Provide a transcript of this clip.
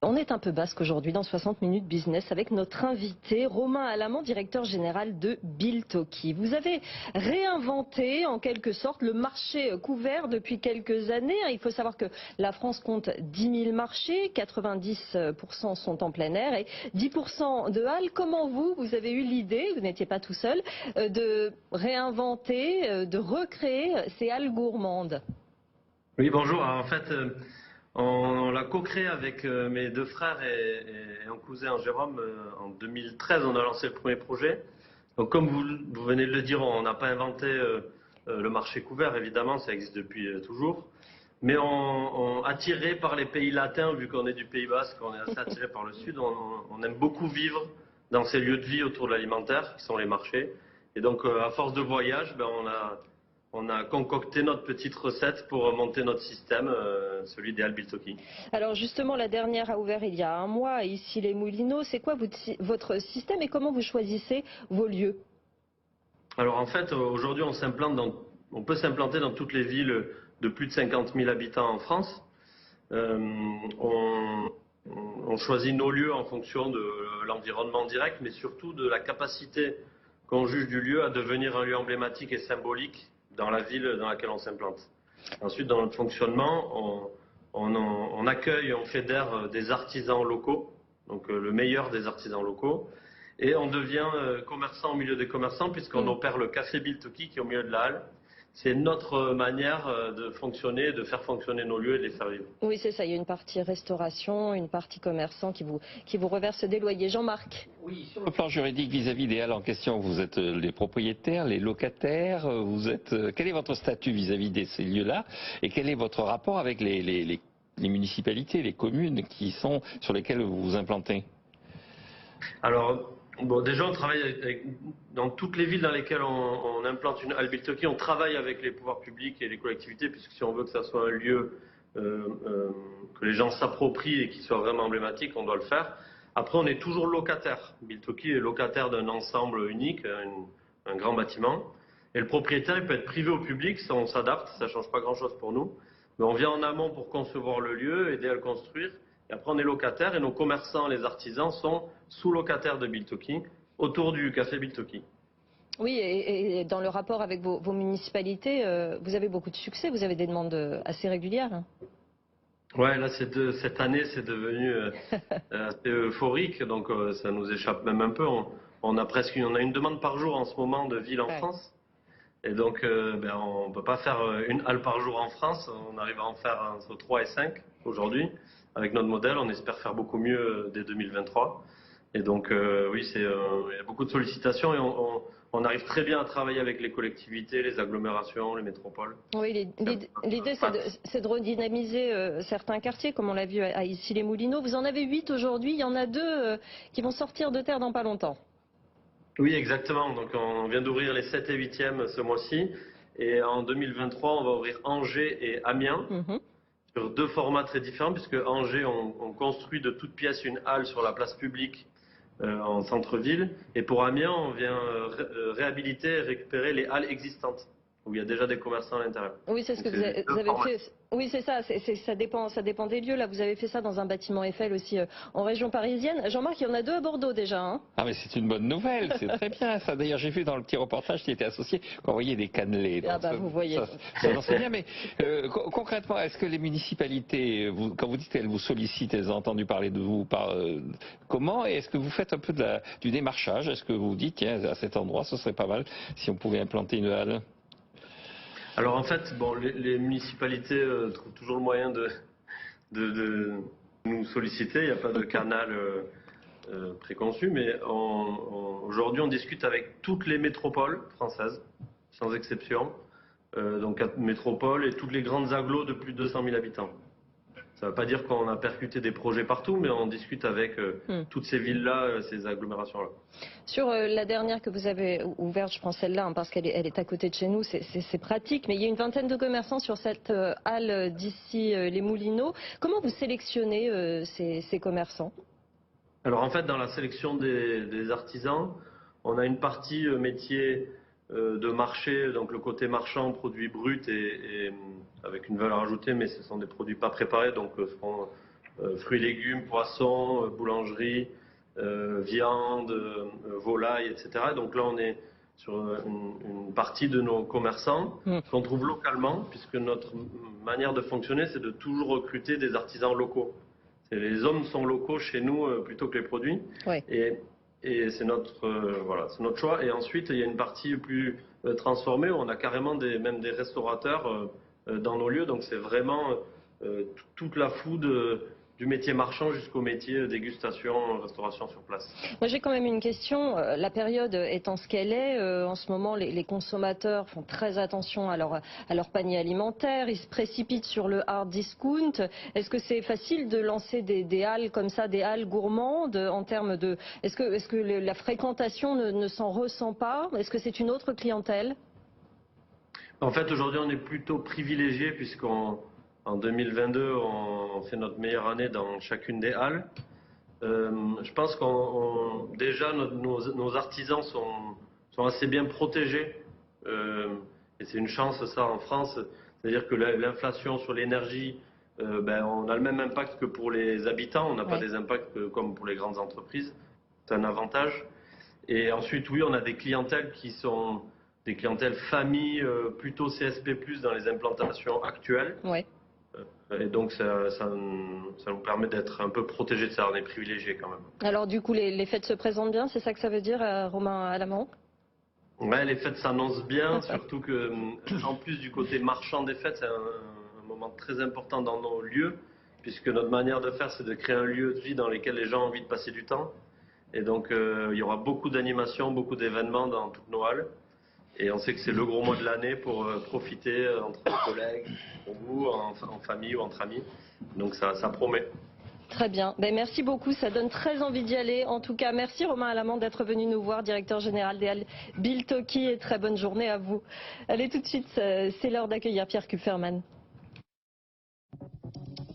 On est un peu basque aujourd'hui dans 60 minutes business avec notre invité Romain Alamand, directeur général de Biltoki. Vous avez réinventé en quelque sorte le marché couvert depuis quelques années. Il faut savoir que la France compte 10 000 marchés, 90% sont en plein air et 10% de halles. Comment vous avez eu l'idée, vous n'étiez pas tout seul, de réinventer, de recréer ces halles gourmandes? Oui, bonjour. Alors, en fait, on l'a co-créé avec mes deux frères et un cousin, Jérôme. En 2013, on a lancé le premier projet. Donc, comme vous venez de le dire, on n'a pas inventé le marché couvert, évidemment, ça existe depuis toujours. Mais attiré par les pays latins, vu qu'on est du Pays Basque, on est assez attiré par le Sud, on aime beaucoup vivre dans ces lieux de vie autour de l'alimentaire, qui sont les marchés. Et donc, à force de voyage, on a concocté notre petite recette pour monter notre système, celui des halles Biltoki. Alors justement, la dernière a ouvert il y a un mois à Issy-les-Moulineaux. C'est quoi votre système et comment vous choisissez vos lieux? Alors en fait, aujourd'hui, on peut s'implanter dans toutes les villes de plus de 50 000 habitants en France. On choisit nos lieux en fonction de l'environnement direct, mais surtout de la capacité qu'on juge du lieu à devenir un lieu emblématique et symbolique dans la ville dans laquelle on s'implante. Ensuite, dans notre fonctionnement, on accueille, on fédère des artisans locaux, donc le meilleur des artisans locaux, et on devient commerçant au milieu des commerçants puisqu'on opère le café Biltoki qui est au milieu de la halle. C'est notre manière de fonctionner, de faire fonctionner nos lieux et de les faire vivre. Oui, c'est ça. Il y a une partie restauration, une partie commerçant qui vous reverse des loyers. Jean-Marc? Oui, sur le plan juridique vis-à-vis des halles en question, vous êtes les propriétaires, les locataires, quel est votre statut vis-à-vis de ces lieux-là et quel est votre rapport avec les municipalités, les communes sur lesquelles vous vous implantez? Alors, bon, déjà, on travaille dans toutes les villes dans lesquelles on implante une halle Biltoki, on travaille avec les pouvoirs publics et les collectivités, puisque si on veut que ça soit un lieu que les gens s'approprient et qui soit vraiment emblématique, on doit le faire. Après, on est toujours locataire. Biltoki est locataire d'un ensemble unique, un grand bâtiment. Et le propriétaire, il peut être privé ou public, ça on s'adapte, ça ne change pas grand-chose pour nous. Mais on vient en amont pour concevoir le lieu, aider à le construire. Et après, on est locataire et nos commerçants, les artisans, sont sous-locataires de Biltoki, autour du café Biltoki. Oui, et dans le rapport avec vos municipalités, vous avez beaucoup de succès, vous avez des demandes assez régulières. Ouais, là, cette année, c'est devenu assez euphorique, donc ça nous échappe même un peu. On a une demande par jour en ce moment de villes en France. Et donc, on ne peut pas faire une halle par jour en France, on arrive à en faire entre 3 et 5 aujourd'hui. Avec notre modèle, on espère faire beaucoup mieux dès 2023. Et donc, oui, il y a beaucoup de sollicitations et on arrive très bien à travailler avec les collectivités, les agglomérations, les métropoles. Oui, l'idée, c'est de redynamiser certains quartiers, comme on l'a vu à Issy-les-Moulineaux. Vous en avez 8 aujourd'hui, il y en a 2 qui vont sortir de terre dans pas longtemps. Oui, exactement. Donc, on vient d'ouvrir les 7 et 8e ce mois-ci. Et en 2023, on va ouvrir Angers et Amiens. Sur 2 formats très différents, puisque Angers, on construit de toutes pièces une halle sur la place publique en centre-ville. Et pour Amiens, on vient réhabiliter et récupérer les halles existantes, où il y a déjà des commerçants à l'intérieur. Oui, c'est ce que vous avez fait. Oui, c'est ça, ça dépend des lieux. Là, vous avez fait ça dans un bâtiment Eiffel aussi en région parisienne. Jean-Marc, il y en a 2 à Bordeaux déjà. Hein. Ah mais c'est une bonne nouvelle, c'est très bien ça. D'ailleurs, j'ai vu dans le petit reportage qui était associé qu'on voyait des cannelés. Ah bah, vous voyez. C'est bien, mais concrètement, est-ce que les municipalités, quand vous dites qu'elles vous sollicitent, elles ont entendu parler de vous, comment? Et est-ce que vous faites un peu du démarchage? Est-ce que vous dites, tiens, à cet endroit, ce serait pas mal si on pouvait implanter une halle? Alors en fait, bon, les municipalités trouvent toujours le moyen de nous solliciter. Il n'y a pas de canal préconçu, mais aujourd'hui on discute avec toutes les métropoles françaises, sans exception. Donc 4 métropoles et toutes les grandes agglos de plus de 200 000 habitants. Ça ne veut pas dire qu'on a percuté des projets partout, mais on discute avec toutes ces villes-là, ces agglomérations-là. Sur la dernière que vous avez ouverte, je prends celle-là, hein, parce qu'elle est à côté de chez nous, c'est pratique, mais il y a une vingtaine de commerçants sur cette halle d'ici les Moulineaux. Comment vous sélectionnez ces commerçants? Alors en fait, dans la sélection des artisans, on a une partie métier de marché, donc le côté marchand, produits bruts et avec une valeur ajoutée, mais ce sont des produits pas préparés, donc seront fruits et légumes, poissons, boulangerie, viande, volaille, etc. Donc là, on est sur une partie de nos commerçants qu'on trouve localement, puisque notre manière de fonctionner, c'est de toujours recruter des artisans locaux. Les hommes sont locaux chez nous plutôt que les produits. Oui. Et c'est notre, voilà, c'est notre choix. Et ensuite, il y a une partie plus transformée où on a carrément même des restaurateurs dans nos lieux. Donc c'est vraiment toute la food du métier marchand jusqu'au métier dégustation, restauration sur place. Moi j'ai quand même une question, la période étant ce qu'elle est, en ce moment les consommateurs font très attention à leur panier alimentaire, ils se précipitent sur le hard discount. Est-ce que c'est facile de lancer des halles comme ça, des halles gourmandes en termes de... Est-ce que la fréquentation ne s'en ressent pas? Est-ce que c'est une autre clientèle? En fait aujourd'hui on est plutôt privilégié puisqu'en 2022, on fait notre meilleure année dans chacune des halles. Je pense déjà nos artisans sont assez bien protégés. Et c'est une chance ça en France. C'est-à-dire que l'inflation sur l'énergie, on a le même impact que pour les habitants. On n'a pas des impacts comme pour les grandes entreprises. C'est un avantage. Et ensuite, oui, on a des clientèles qui sont des clientèles familles, plutôt CSP+, dans les implantations actuelles. Ouais. Et donc ça nous permet d'être un peu protégés de ça, on est privilégiés quand même. Alors du coup les fêtes se présentent bien, c'est ça que ça veut dire Romain Alamand? Ouais, les fêtes s'annoncent bien, surtout que en plus du côté marchand des fêtes, c'est un moment très important dans nos lieux, puisque notre manière de faire c'est de créer un lieu de vie dans lequel les gens ont envie de passer du temps. Et donc il y aura beaucoup d'animations, beaucoup d'événements dans toutes nos halles. Et on sait que c'est le gros mois de l'année pour profiter entre collègues, ou en famille ou entre amis. Donc ça promet. Très bien. Merci beaucoup. Ça donne très envie d'y aller. En tout cas, merci Romain Alamand d'être venu nous voir, directeur général des halles Biltoki. Et très bonne journée à vous. Allez, tout de suite, c'est l'heure d'accueillir Pierre Kupferman.